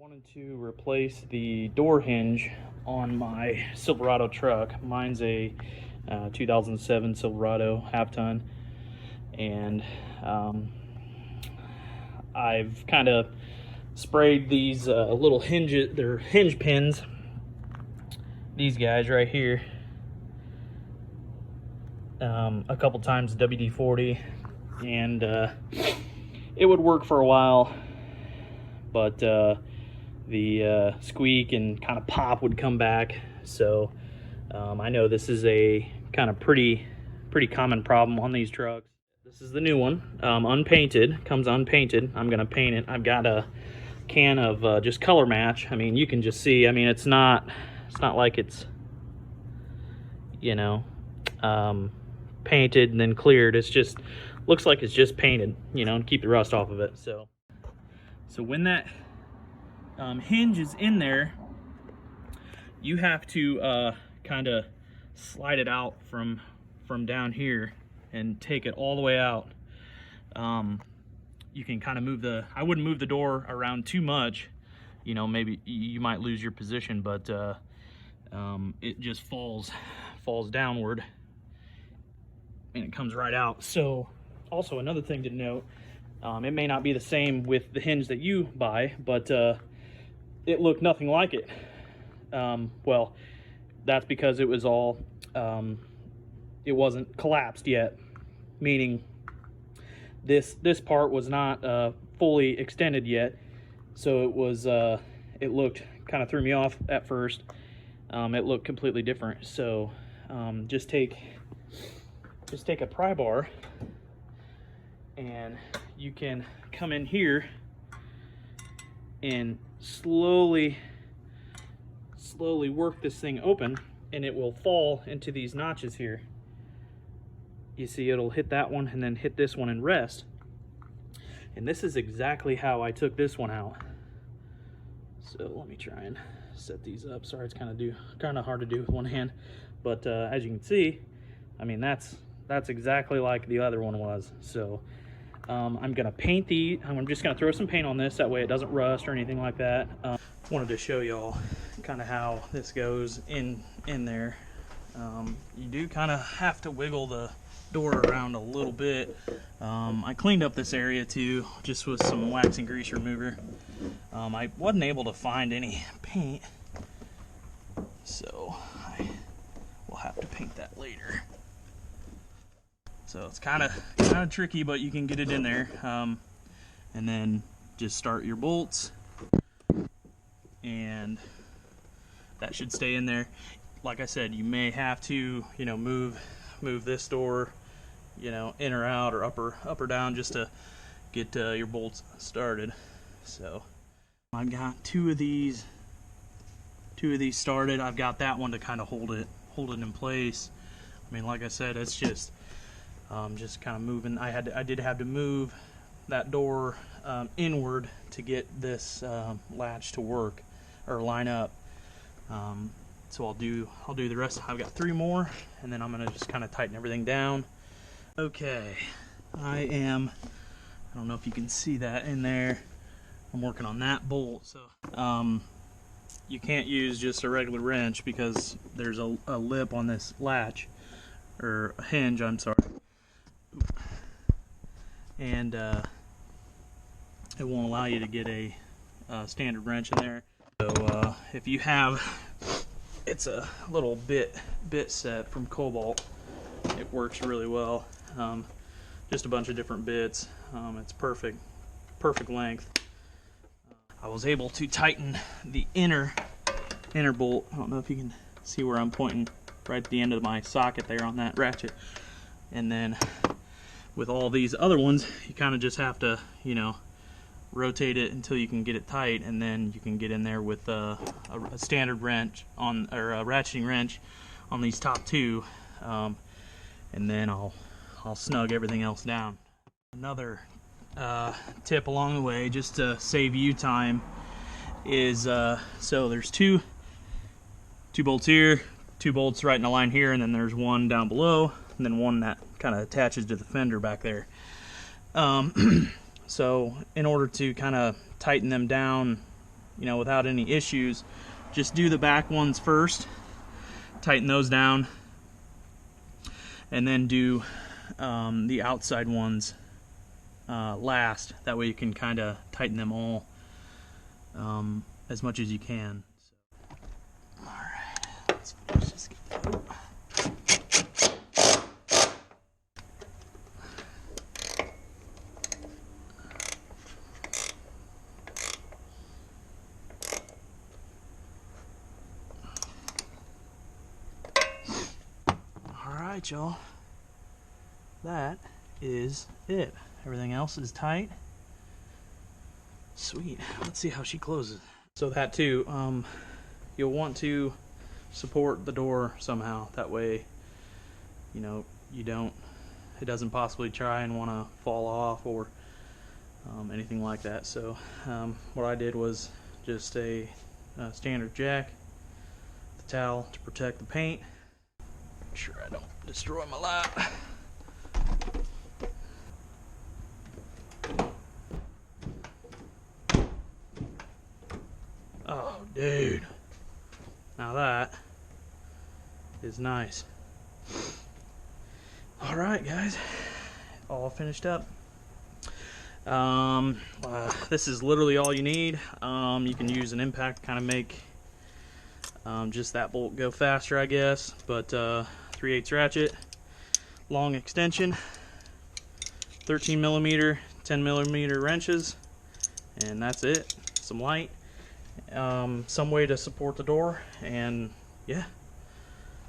Wanted to replace the door hinge on my Silverado truck. Mine's a 2007 Silverado half-ton, and I've kind of sprayed these little hinges, they're hinge pins, these guys right here, a couple times WD-40, and it would work for a while, but the squeak and kind of pop would come back. So I know this is a kind of pretty common problem on these trucks. This is the new one, unpainted, comes unpainted. I'm gonna paint it. I've got a can of just color match. I mean, you can just see, I mean, it's not like it's, you know, painted and then cleared. It's just looks like it's just painted, you know, and keep the rust off of it. So when that hinge is in there, you have to kind of slide it out from down here and take it all the way out. You can kind of move I wouldn't move the door around too much, you know, maybe you might lose your position, but it just falls downward and it comes right out. So also another thing to note, it may not be the same with the hinge that you buy, but it looked nothing like it. Well, that's because it was all, it wasn't collapsed yet, meaning this part was not fully extended yet. So it was, it looked, kind of threw me off at first. It looked completely different. So just take a pry bar and you can come in here and slowly work this thing open, and it will fall into these notches here. You see, it'll hit that one and then hit this one and rest. And this is exactly how I took this one out. So let me try and set these up. Sorry, it's kind of hard to do with one hand, but as you can see, I mean, that's exactly like the other one was. So I'm gonna paint I'm just gonna throw some paint on this, that way it doesn't rust or anything like that. Wanted to show y'all kind of how this goes in there. You do kind of have to wiggle the door around a little bit. I cleaned up this area too, just with some wax and grease remover. I wasn't able to find any paint, so I will have to paint that later. So it's kind of tricky, but you can get it in there. And then just start your bolts, and that should stay in there. Like I said, you may have to, you know, move this door, you know, in or out or up or down, just to get your bolts started. So I've got two of these started. I've got that one to kind of hold it in place. I mean, like I said, it's just kind of moving. I did have to move that door inward to get this latch to work or line up. So I'll do the rest. I've got 3 more, and then I'm gonna just kind of tighten everything down. Okay, I don't know if you can see that in there. I'm working on that bolt. So you can't use just a regular wrench because there's a lip on this latch, or a hinge, I'm sorry. And it won't allow you to get a standard wrench in there. So if you have, it's a little bit set from Cobalt. It works really well. Just a bunch of different bits. It's perfect length. I was able to tighten the inner bolt. I don't know if you can see where I'm pointing, right at the end of my socket there on that ratchet. And then with all these other ones, you kind of just have to, you know, rotate it until you can get it tight, and then you can get in there with a standard wrench or a ratcheting wrench on these top 2, and then I'll snug everything else down. Another tip along the way, just to save you time, is so there's two bolts here, 2 bolts right in a line here, and then there's one down below, and then one that kind of attaches to the fender back there. So in order to kind of tighten them down without any issues. Just do the back ones first, tighten those down, and then do the outside ones last. That way you can kind of tighten them all as much as you can. Alright, let's just get that. Alright, y'all. That is it. Everything else is tight. Sweet. Let's see how she closes. So that too, you'll want to support the door somehow. That way, it doesn't possibly try and want to fall off or anything like that. So what I did was just a standard jack, the towel to protect the paint. Make sure I don't destroy my light. Oh, dude. Now that is nice. Alright, guys. All finished up. This is literally all you need. You can use an impact to kind of make just that bolt go faster, I guess. But 3/8 ratchet, long extension, 13mm, 10mm wrenches, and that's it. Some light, some way to support the door, and yeah,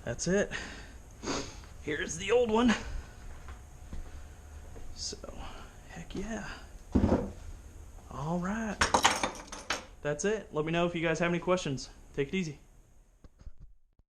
that's it. Here's the old one. So, heck yeah. All right, that's it. Let me know if you guys have any questions. Take it easy.